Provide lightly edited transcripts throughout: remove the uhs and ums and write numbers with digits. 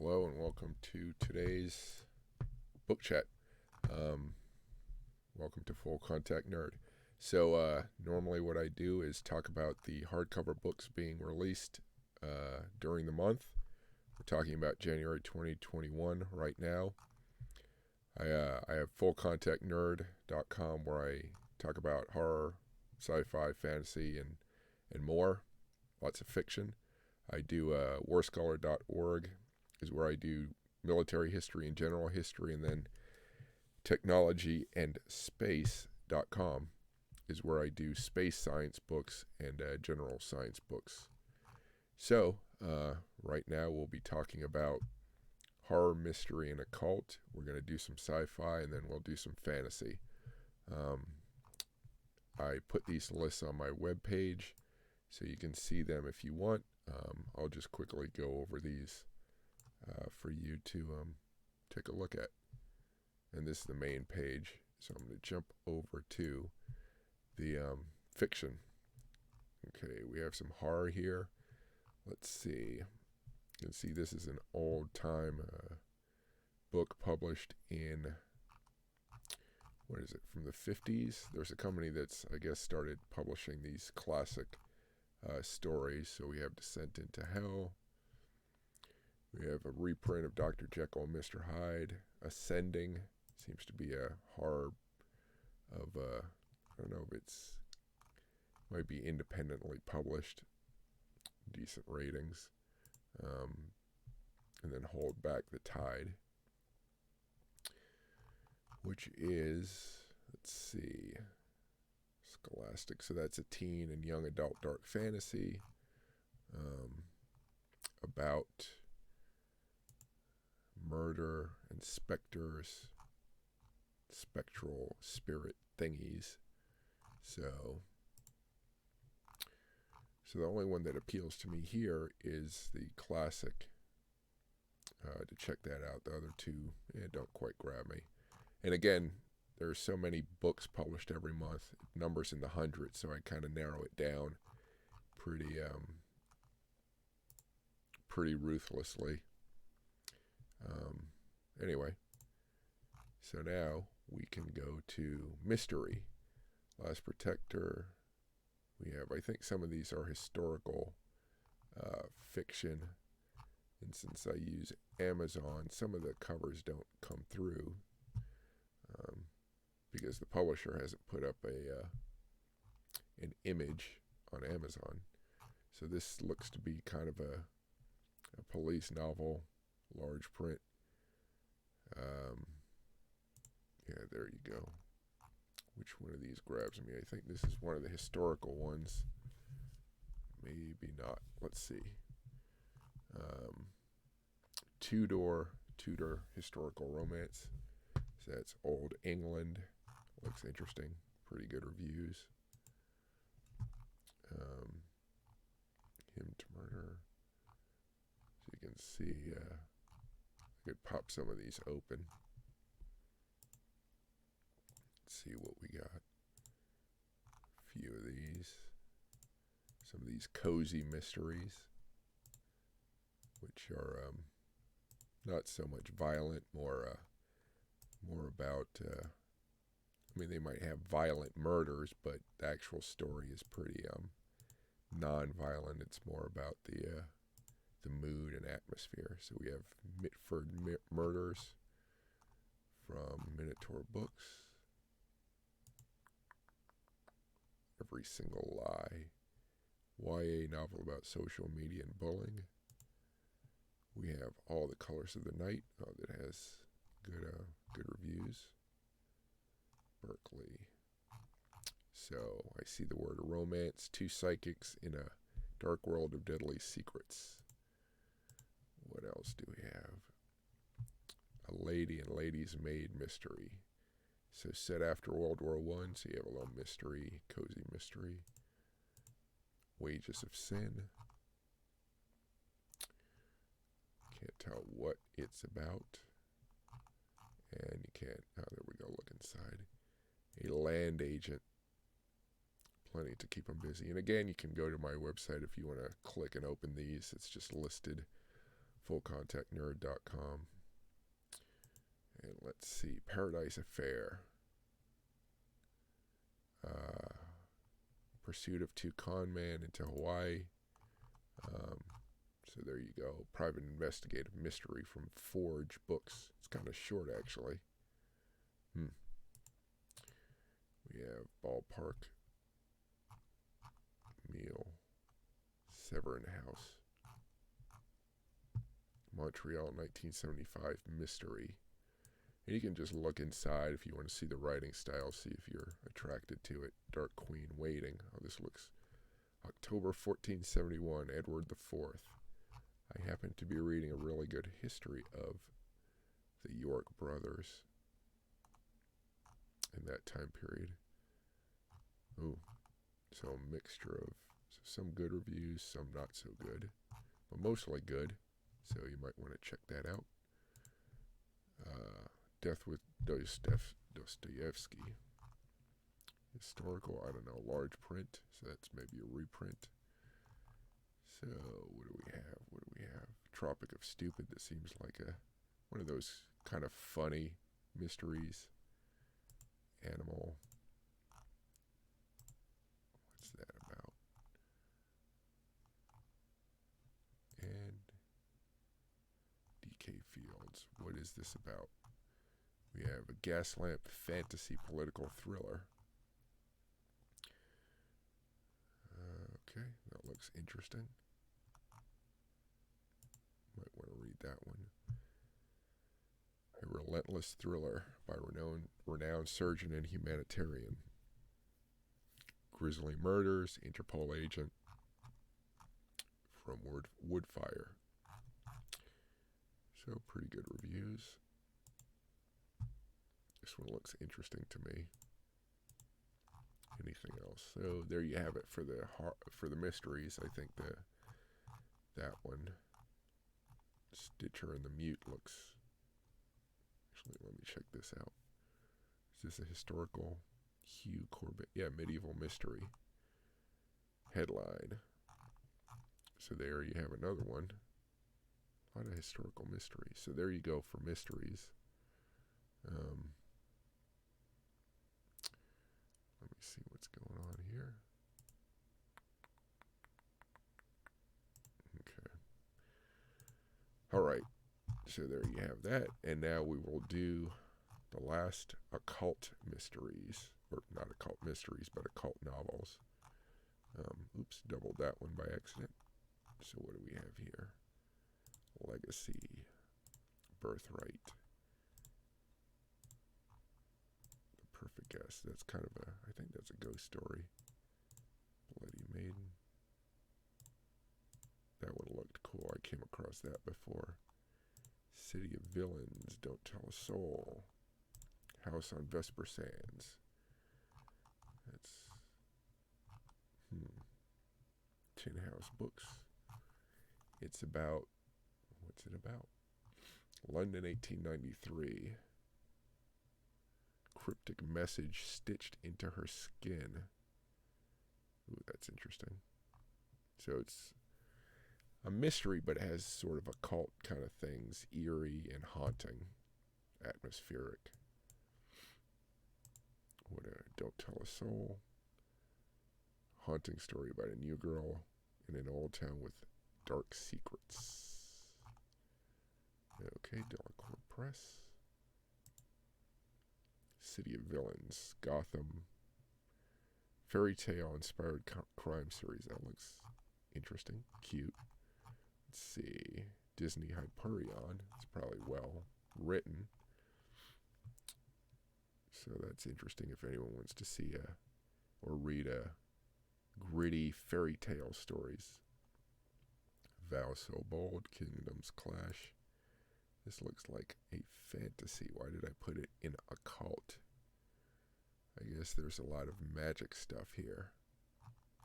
Hello and welcome to today's book chat. Welcome to Full Contact Nerd. So normally what I do is talk about the hardcover books being released during the month. We're talking about January 2021 right now. I have fullcontactnerd.com where I talk about horror, sci-fi, fantasy, and more. Lots of fiction. I do warscholar.org is where I do military history and general history, and then technology and space.com is where I do space science books and general science books. So right now we'll be talking about horror, mystery, and occult. We're going to do some sci-fi, and then we'll do some fantasy. I put these lists on my webpage so you can see them if you want. I'll just quickly go over these for you to take a look at. And this is the main page, so I'm going to jump over to the fiction. Okay, we have some horror here. Let's see. You can see this is an old-time book published in, what is it, from the 50s? There's a company that's, I guess, started publishing these classic stories. So we have Descent into Hell. We have a reprint of Dr. Jekyll and Mr. Hyde. Ascending seems to be a horror of, I don't know if it's, might be independently published. Decent ratings. And then Hold Back the Tide, which is, let's see, Scholastic. So that's a teen and young adult dark fantasy about murder and specters, spectral spirit thingies. So the only one that appeals to me here is the classic. To check that out. The other two don't quite grab me. And again, there's so many books published every month, numbers in the hundreds, so I kind of narrow it down pretty ruthlessly. Anyway, so now we can go to mystery. Last Protector. We have, I think some of these are historical fiction. And since I use Amazon, some of the covers don't come through because the publisher hasn't put up an image on Amazon. So this looks to be kind of a police novel, large print. Yeah, there you go. Which one of these grabs me? I think this is one of the historical ones. Maybe not. Let's see. Tudor historical romance. So that's Old England. Looks interesting. Pretty good reviews. Hymn to Murder. So you can see, I could pop some of these open. Let's see what we got. A few of these. Some of these cozy mysteries, which are not so much violent, more about, I mean, they might have violent murders, but the actual story is pretty non-violent. It's more about the mood and atmosphere. So we have Mitford Murders from Minotaur Books. Every Single Lie. YA novel about social media and bullying. We have All the Colors of the Night. That has good reviews. Berkeley. So I see the word romance. Two psychics in a dark world of deadly secrets. What else do we have? A Lady and Lady's Maid mystery. So set after World War I, so you have a little mystery, cozy mystery. Wages of Sin. Can't tell what it's about. And you can't, oh, there we go, look inside. A land agent. Plenty to keep them busy. And again, you can go to my website if you want to click and open these. It's just listed fullcontactnerd.com. And let's see, Paradise Affair. Pursuit of Two Con Men into Hawaii. So there you go. Private investigative mystery from Forge Books. It's kind of short, actually. We have Ballpark Meal. Severn House. Montreal 1975 mystery. And you can just look inside if you want to see the writing style, see if you're attracted to it. Dark Queen Waiting. Oh, this looks October 1471, Edward IV. I happen to be reading a really good history of the York brothers in that time period. Ooh, so a mixture of some good reviews, some not so good, but mostly good. So you might want to check that out. Death with Dostoevsky. Historical, I don't know, large print. So that's maybe a reprint. So what do we have? Tropic of Stupid. That seems like one of those kind of funny mysteries. Animal. What's that about? And DK Fields. What is this about? We have a Gaslamp fantasy political thriller. Okay, that looks interesting. Might want to read that one. A relentless thriller by renowned surgeon and humanitarian. Grisly murders, Interpol agent from Woodfire. So pretty good reviews. This one looks interesting to me. Anything else? So there you have it for the mysteries. I think that one, Stitcher and the Mute, looks. Actually, let me check this out. Is this a historical? Hugh Corbett. Yeah, medieval mystery. Headline. So there you have another one. A lot of historical mysteries. So there you go for mysteries. Let me see what's going on here. Okay. All right. So there you have that. And now we will do the last occult mysteries. Or not occult mysteries, but occult novels. Oops, doubled that one by accident. So what do we have here? Legacy. Birthright. The Perfect Guess. That's kind of I think that's a ghost story. Bloody Maiden. That one looked cool. I came across that before. City of Villains. Don't Tell a Soul. House on Vesper Sands. That's Tin House Books. It's about, what's it about? London 1893. Cryptic message stitched into her skin. Ooh, that's interesting. So it's a mystery, but it has sort of occult kind of things, eerie and haunting, atmospheric. What Don't Tell a Soul. Haunting story about a new girl in an old town with dark secrets. Okay, Delacour Press. City of Villains, Gotham. Fairy tale inspired crime series. That looks interesting, cute. Let's see. Disney Hyperion. It's probably well written. So that's interesting if anyone wants to see or read gritty fairy tale stories. Vow So Bold, Kingdoms Clash. This looks like a fantasy. Why did I put it in occult? I guess there's a lot of magic stuff here.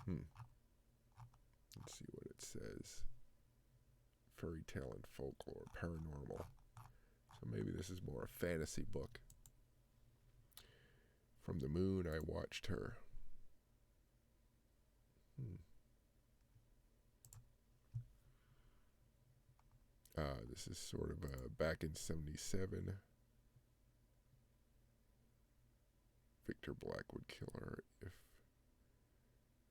Let's see what it says. Fairy tale and folklore, paranormal. So maybe this is more a fantasy book. From the moon I watched her. This is sort of back in 77. Victor Black would kill her if...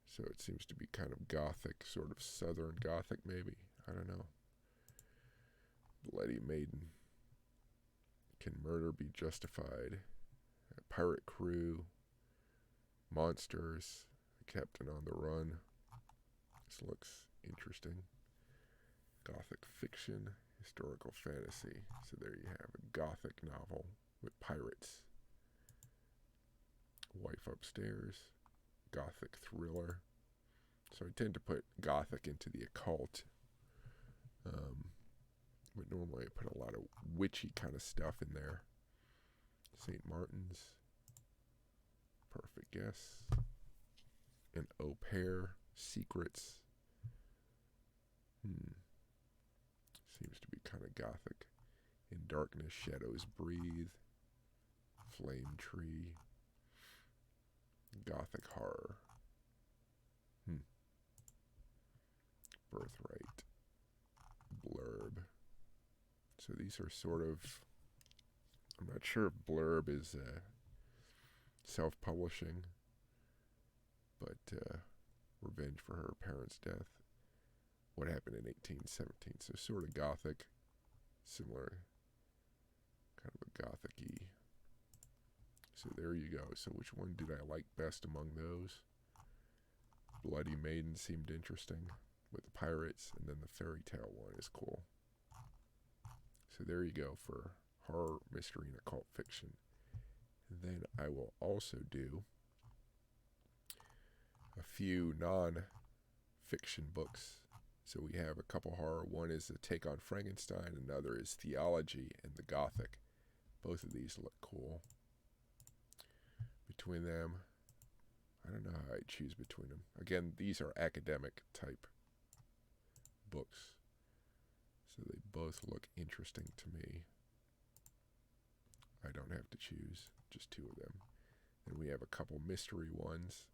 So it seems to be kind of gothic, sort of southern gothic maybe. I don't know. Bloody Maiden. Can murder be justified? A pirate crew. Monsters. A captain on the run. This looks interesting. Gothic fiction. Historical fantasy. So there you have a gothic novel with pirates. Wife Upstairs. Gothic thriller. So I tend to put gothic into the occult. But normally I put a lot of witchy kind of stuff in there. St. Martin's. Perfect Guess. An Au Pair. Secrets. Seems to be kind of gothic. In Darkness, Shadows Breathe. Flame Tree. Gothic horror. Birthright. Blurb. So these are sort of... I'm not sure if Blurb is self-publishing, but Revenge for Her Parents' Death. What happened in 1817. So sort of gothic. Similar. Kind of a gothic-y. So there you go. So which one did I like best among those? Bloody Maiden seemed interesting with the pirates, and then the fairy tale one is cool. So there you go for horror, mystery, and occult fiction. And then I will also do a few non-fiction books. So we have a couple horror. One is a take on Frankenstein, another is theology and the Gothic. Both of these look cool. Between them, I don't know how I choose between them. Again, these are academic type books. So they both look interesting to me. I don't have to choose, just two of them. And we have a couple mystery ones.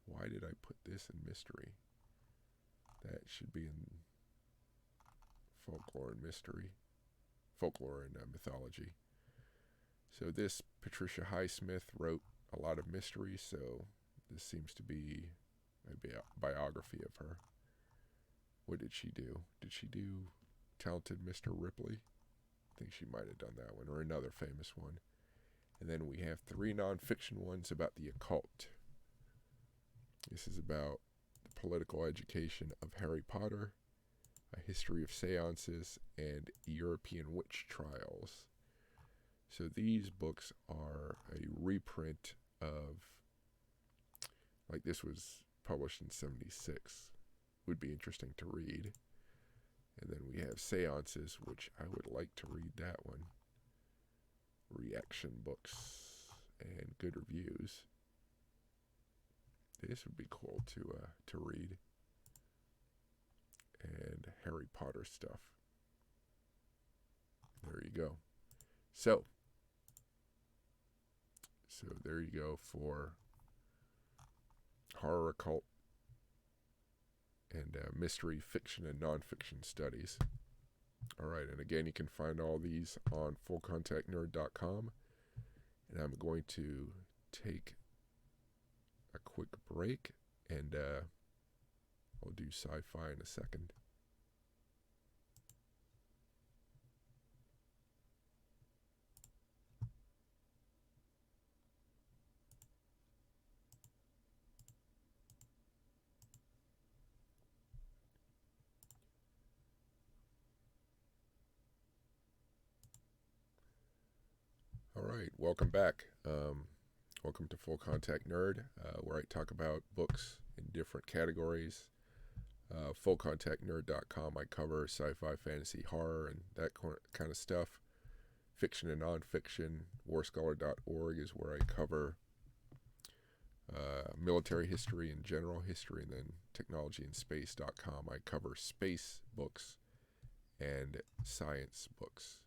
Why did I put this in mystery? That should be in folklore and mystery. Folklore and mythology. So this, Patricia Highsmith wrote a lot of mysteries, so this seems to be a biography of her. What did she do? Did she do Talented Mr. Ripley? I think she might have done that one, or another famous one. And then we have 3 nonfiction ones about the occult. This is about the political education of Harry Potter, a history of seances, and European witch trials. So these books are a reprint of, like this was published in 76. Would be interesting to read. And then we have seances, which I would like to read that one. Reaction books and good reviews. This would be cool to read. And Harry Potter stuff. There you go. So there you go for horror, occult, and mystery, fiction, and nonfiction studies. All right, and again, you can find all these on fullcontactnerd.com. And I'm going to take a quick break, and I'll do sci-fi in a second. All right, welcome back. Welcome to Full Contact Nerd, where I talk about books in different categories. FullContactNerd.com, I cover sci-fi, fantasy, horror, and that kind of stuff. Fiction and nonfiction. Warscholar.org is where I cover military history and general history, and then technologyandspace.com. I cover space books and science books.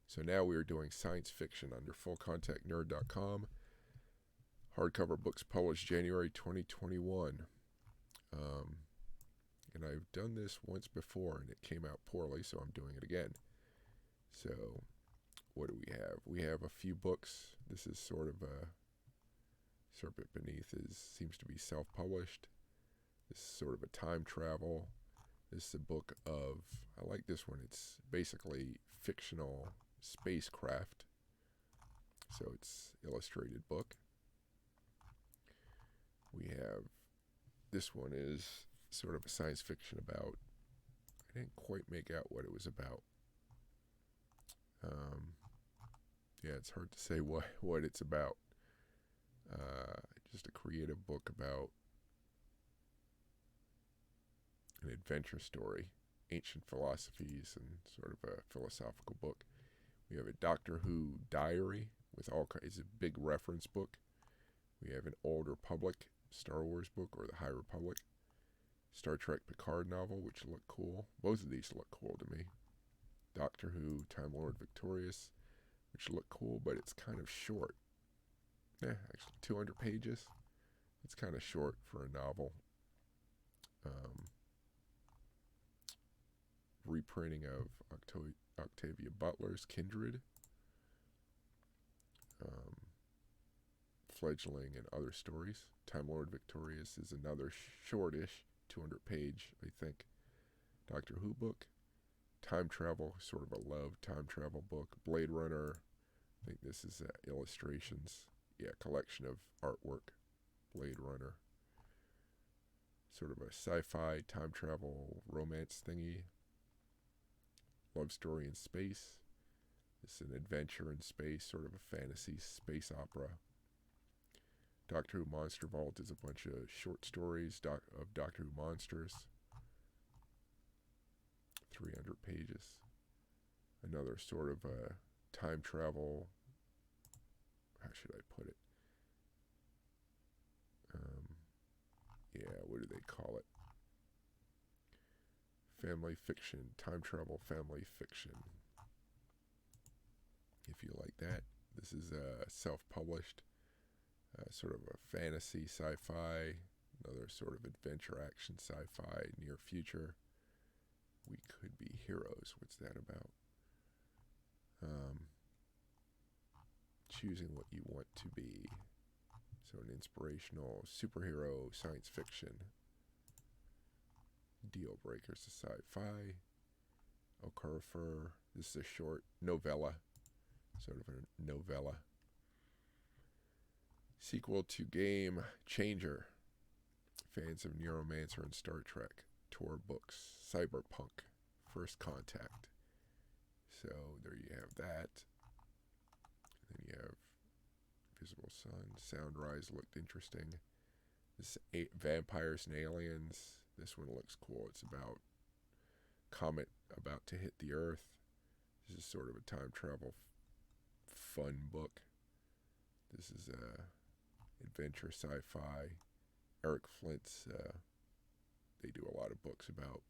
So now we are doing science fiction under fullcontactnerd.com. Hardcover books published January 2021. And I've done this once before and it came out poorly, so I'm doing it again. So what do we have? We have a few books. This is sort of a Serpent Beneath seems to be self-published. This is sort of a time travel. This is a book of, I like this one, it's basically fictional spacecraft. So it's illustrated book. We have, this one is sort of a science fiction about, I didn't quite make out what it was about. Yeah, it's hard to say what it's about. Just a creative book about an adventure story, ancient philosophies, and sort of a philosophical book. We have a Doctor Who diary with all kinds. It's a big reference book. We have an Old Republic Star Wars book, or the High Republic. Star Trek Picard novel, which look cool. Both of these look cool to me. Doctor Who Time Lord Victorious, which look cool, but it's kind of short. Actually 200 pages. It's kind of short for a novel. Reprinting of Octavia Butler's Kindred. Fledgling and Other Stories. Time Lord Victorious is another shortish 200-page, I think, Doctor Who book. Time travel, sort of a love time travel book. Blade Runner, I think this is illustrations. Yeah, collection of artwork. Blade Runner. Sort of a sci-fi time travel romance thingy. Love story in space. It's an adventure in space, sort of a fantasy space opera. Doctor Who Monster Vault is a bunch of short stories of Doctor Who monsters. 300 pages. Another sort of a time travel, how should I put it? What do they call it? Family fiction, time travel family fiction. If you like that. This is self-published, sort of a fantasy sci-fi, another sort of adventure action sci-fi near future. We Could Be Heroes. What's that about? Choosing what you want to be. So an inspirational superhero science fiction. Deal Breakers to sci-fi. Occult. This is a short novella. Sort of a novella. Sequel to Game Changer. Fans of Neuromancer and Star Trek. Tour books. Cyberpunk. First Contact. So there you have that. Then you have Visible Sun. Soundrise looked interesting. This Vampires and Aliens. This one looks cool. It's about comet about to hit the Earth. This is sort of a time travel fun book. This is adventure sci-fi. Eric Flint's, they do a lot of books about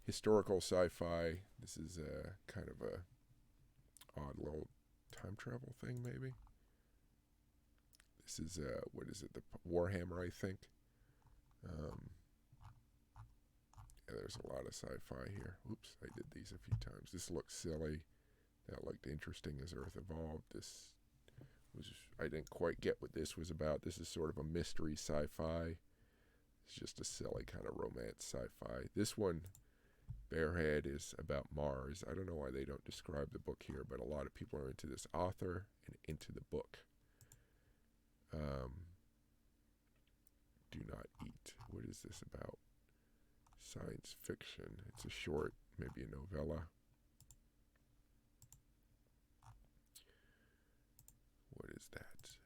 historical sci-fi. This is kind of a odd little time travel thing, maybe. This is, what is it, the Warhammer, I think. Yeah, there's a lot of sci-fi here. Oops, I did these a few times. This looks silly. That looked interesting as Earth evolved. This was, I didn't quite get what this was about. This is sort of a mystery sci-fi. It's just a silly kind of romance sci-fi. This one, Barehead, is about Mars. I don't know why they don't describe the book here, but a lot of people are into this author and into the book. Do Not Eat. What is this about? Science fiction. It's a short, maybe a novella. What is that?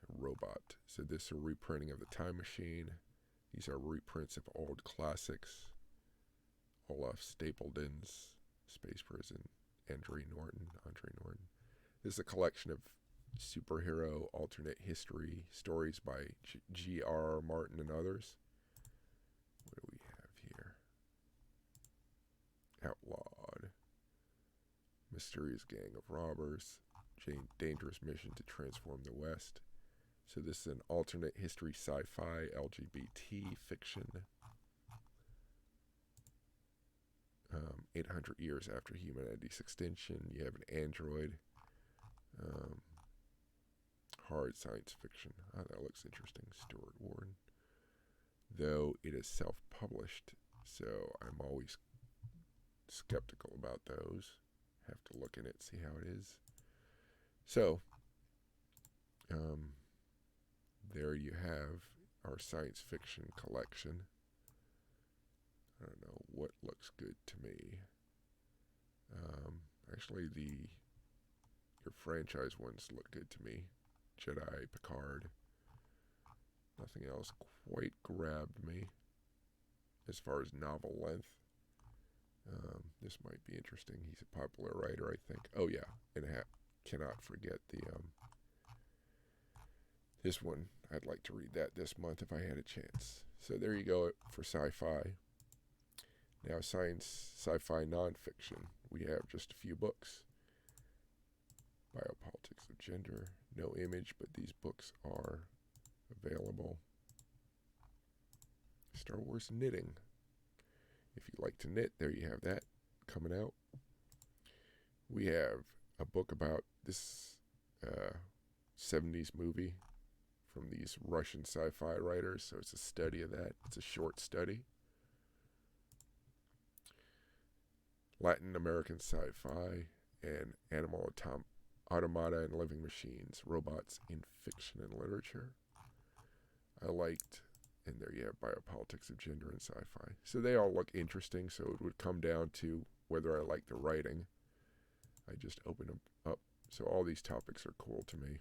A robot. So this is a reprinting of The Time Machine. These are reprints of old classics. Olaf Stapledon's Space Prison. Andre Norton. This is a collection of superhero alternate history stories by G.R.R. Martin and others. What do we have here? Outlawed. Mysterious gang of robbers. Dangerous mission to transform the West. So this is an alternate history sci-fi LGBT fiction. 800 years after humanity's extinction. You have an android. Hard science fiction. Oh, that looks interesting. Stuart Warren. Though it is self-published, so I'm always skeptical about those. Have to look in it, see how it is. So, there you have our science fiction collection. I don't know what looks good to me. Actually, your franchise ones look good to me. Jedi, Picard. Nothing else quite grabbed me as far as novel length. This might be interesting. He's a popular writer, I think. Oh yeah, and cannot forget this one. I'd like to read that this month if I had a chance. So there you go for sci-fi. Now sci-fi nonfiction. We have just a few books. Biopolitics of Gender. No image, but these books are available. Star Wars knitting. If you like to knit, there you have that coming out. We have a book about this 70s movie from these Russian sci-fi writers, so it's a study of that. It's a short study. Latin American sci-fi and animal automata and living machines, robots in fiction and literature. I liked, and there you have Biopolitics of Gender and Sci-Fi. So they all look interesting, so it would come down to whether I like the writing. I just open them up. So all these topics are cool to me.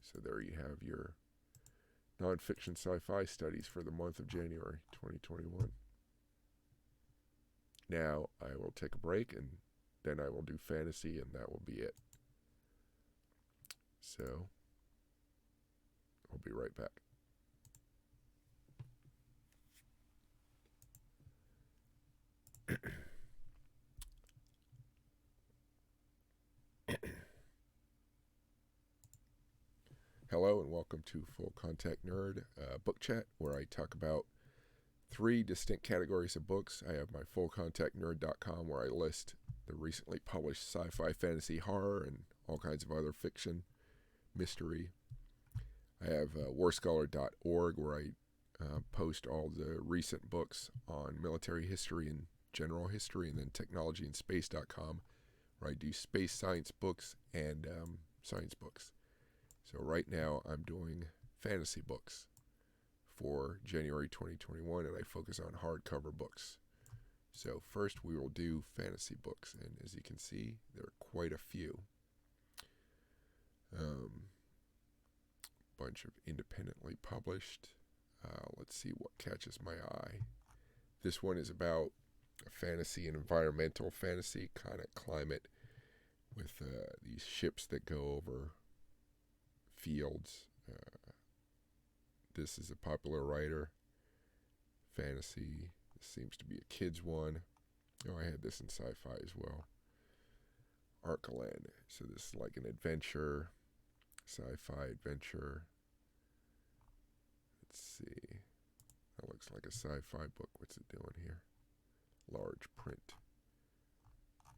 So there you have your nonfiction sci-fi studies for the month of January 2021. Now I will take a break, and then I will do fantasy, and that will be it. So I'll be right back. Hello and welcome to Full Contact Nerd Book Chat, where I talk about 3 distinct categories of books. I have my fullcontactnerd.com, where I list the recently published sci-fi, fantasy, horror, and all kinds of other fiction, mystery. I have warscholar.org, where I post all the recent books on military history and general history, and then technologyandspace.com, where I do space science books and science books. So right now I'm doing fantasy books for January 2021, and I focus on hardcover books. So first we will do fantasy books, and as you can see, there are quite a few. Bunch of independently published. Let's see what catches my eye. This one is about a fantasy, an environmental fantasy, kind of climate, with these ships that go over fields. This is a popular writer. Fantasy. This seems to be a kid's one. Oh, I had this in sci-fi as well. Arcaland. So this is like an adventure, sci-fi adventure. Let's see. That looks like a sci-fi book. What's it doing here? Large print.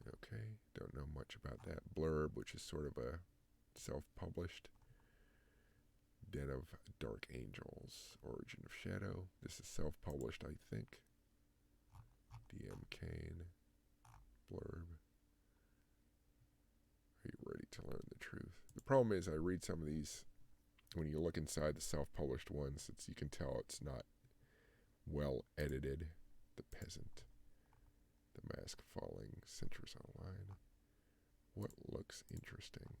Okay, don't know much about that. Blurb, which is sort of a self-published. Den of Dark Angels, Origin of Shadow. This is self-published, I think. DM Kane. Blurb. Are you ready to learn the truth? The problem is I read some of these, when you look inside the self-published ones, you can tell it's not well edited. The Peasant. The Mask Falling. Centers Online. What looks interesting?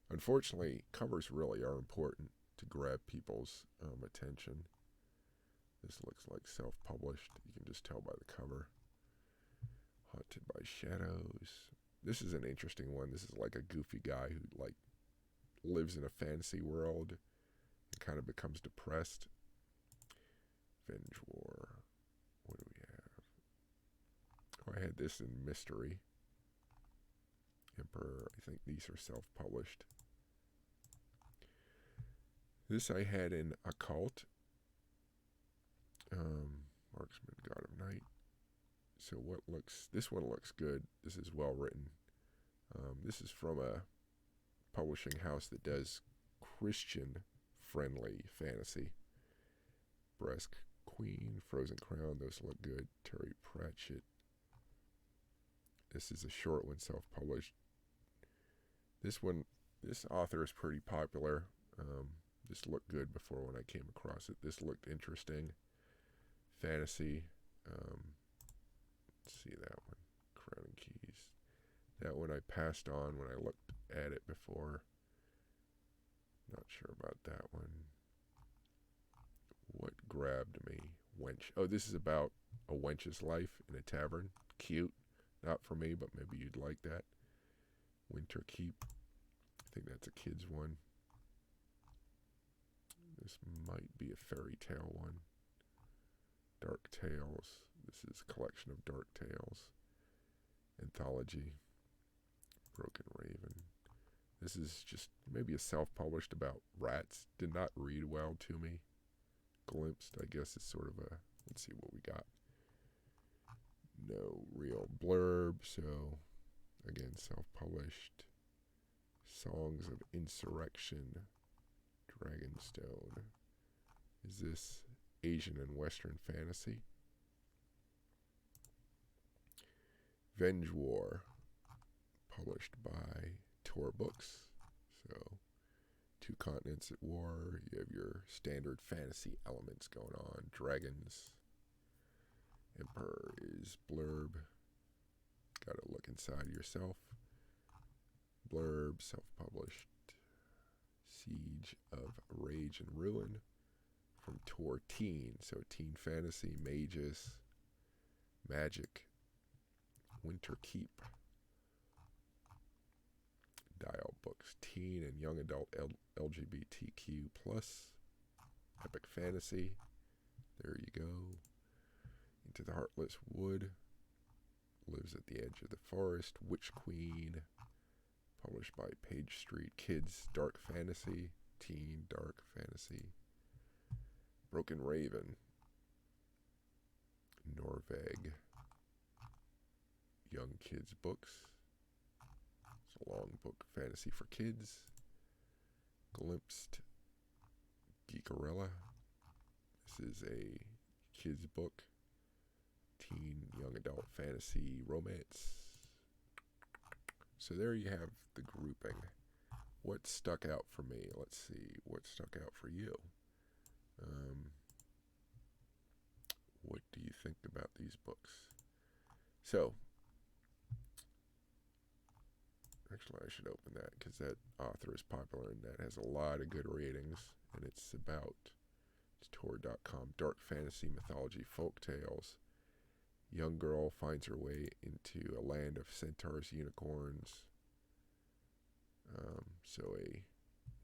Unfortunately, covers really are important to grab people's attention. This looks like self-published. You can just tell by the cover. Haunted by Shadows. This is an interesting one. This is like a goofy guy who like lives in a fantasy world and kind of becomes depressed. Venge War. What do we have? Oh, I had this in Mystery. Emperor. I think these are self-published. This I had in Occult. Marksman, God of Night. So this one looks good. This is well written. This is from a publishing house that does Christian-friendly fantasy. Breast Queen, Frozen Crown, those look good. Terry Pratchett. This is a short one, self-published. This author is pretty popular. This looked good before when I came across it. This looked interesting. Fantasy. Let's see that one. Crown and Keys. That one I passed on when I looked at it before. Not sure about that one. What grabbed me? Wench. Oh, this is about a wench's life in a tavern. Cute. Not for me, but maybe you'd like that. Winter Keep. I think that's a kid's one. This might be a fairy tale one. Dark Tales. This is a collection of dark tales. Anthology. Broken Raven. This is just maybe a self-published about rats. Did not read well to me. Glimpsed, I guess, is sort of a... Let's see what we got. No real blurb, so... Again, self-published. Songs of Insurrection. Dragonstone. Is this Asian and Western fantasy? Venge War. Published by Tor Books. So, 2 continents at war. You have your standard fantasy elements going on. Dragons. Emperor is blurb. Gotta look inside yourself. Blurb, self-published. Siege of Rage and Ruin from Tor Teen. So teen fantasy, mages, magic, Winter Keep. Dial Books, teen and young adult LGBTQ plus. Epic fantasy. There you go. Into the Heartless Wood. Lives at the Edge of the Forest. Witch Queen. Published by Page Street. Kids, dark fantasy. Teen, dark fantasy. Broken Raven. Norveg. Young kids books. It's a long book, fantasy for kids. Glimpsed. Geekerella. This is a kids book. Teen, young adult fantasy romance. So there you have the grouping. What stuck out for me? Let's see. What stuck out for you? What do you think about these books? So, actually I should open that because that author is popular and that has a lot of good ratings. And it's Tor.com, dark fantasy, mythology, folk tales. Young girl finds her way into a land of centaurs, unicorns. So a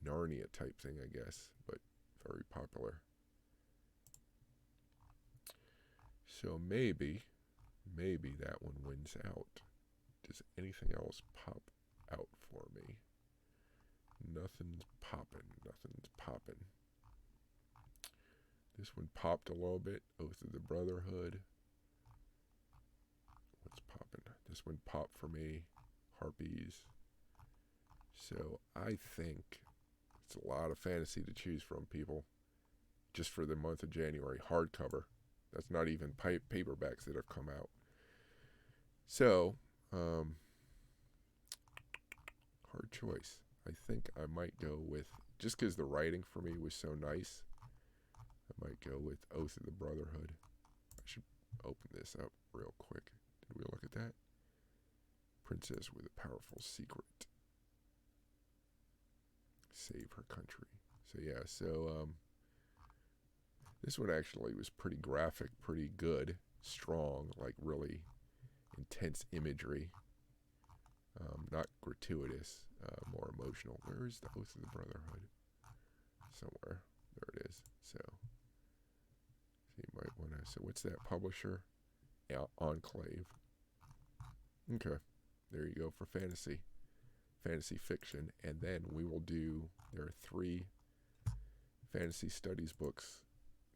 Narnia type thing, I guess, but very popular. So maybe that one wins out. Does anything else pop out for me? Nothing's popping. This one popped a little bit. Oath of the Brotherhood. What's popping? This one popped for me. Harpies. So I think it's a lot of fantasy to choose from, people. Just for the month of January. Hardcover. That's not even paperbacks that have come out. So, hard choice. I think I might go with, just because the writing for me was so nice, I might go with Oath of the Brotherhood. I should open this up real quick. Did we look at that? Princess with a powerful secret. Save her country. So yeah, this one actually was pretty graphic, pretty good, strong, like really intense imagery. Not gratuitous, more emotional. Where is the Oath of the Brotherhood? Somewhere. There it is. So you might want to. So what's that publisher? Yeah, Enclave. Okay, there you go for fantasy fiction, and then we will do. There are 3 fantasy studies books,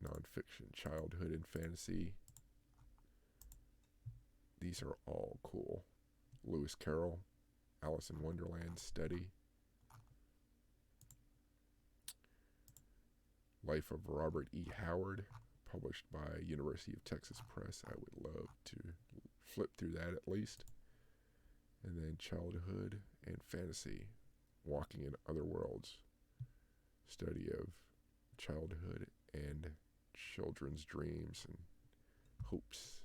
nonfiction, childhood and fantasy. these are all cool. Lewis Carroll, Alice in Wonderland Study. Life of Robert E. Howard, published by University of Texas Press. I would love to flip through that at least. And then Childhood and Fantasy, Walking in Other Worlds. Study of childhood and children's dreams and hopes.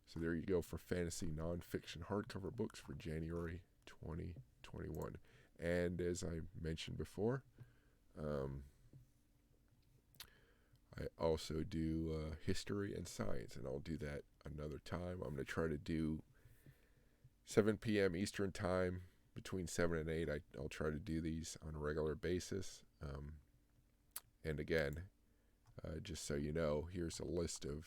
So there you go for fantasy nonfiction hardcover books for January 2021. And as I mentioned before, I also do history and science, and I'll do that another time. I'm going to try to do 7 p.m. Eastern Time, between 7 and 8. I'll try to do these on a regular basis. And again, just so you know, here's a list of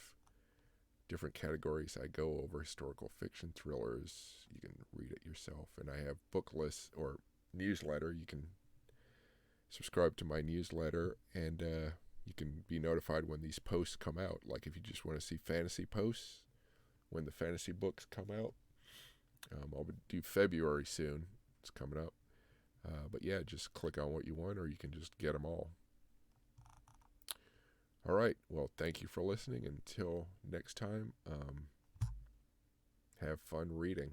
different categories I go over: historical fiction, thrillers. You can read it yourself. And I have book lists or newsletter. You can subscribe to my newsletter, and you can be notified when these posts come out. Like if you just want to see fantasy posts, when the fantasy books come out. I'll do February soon. It's coming up. But yeah, just click on what you want, or you can just get them all. All right. Well, thank you for listening. Until next time, have fun reading.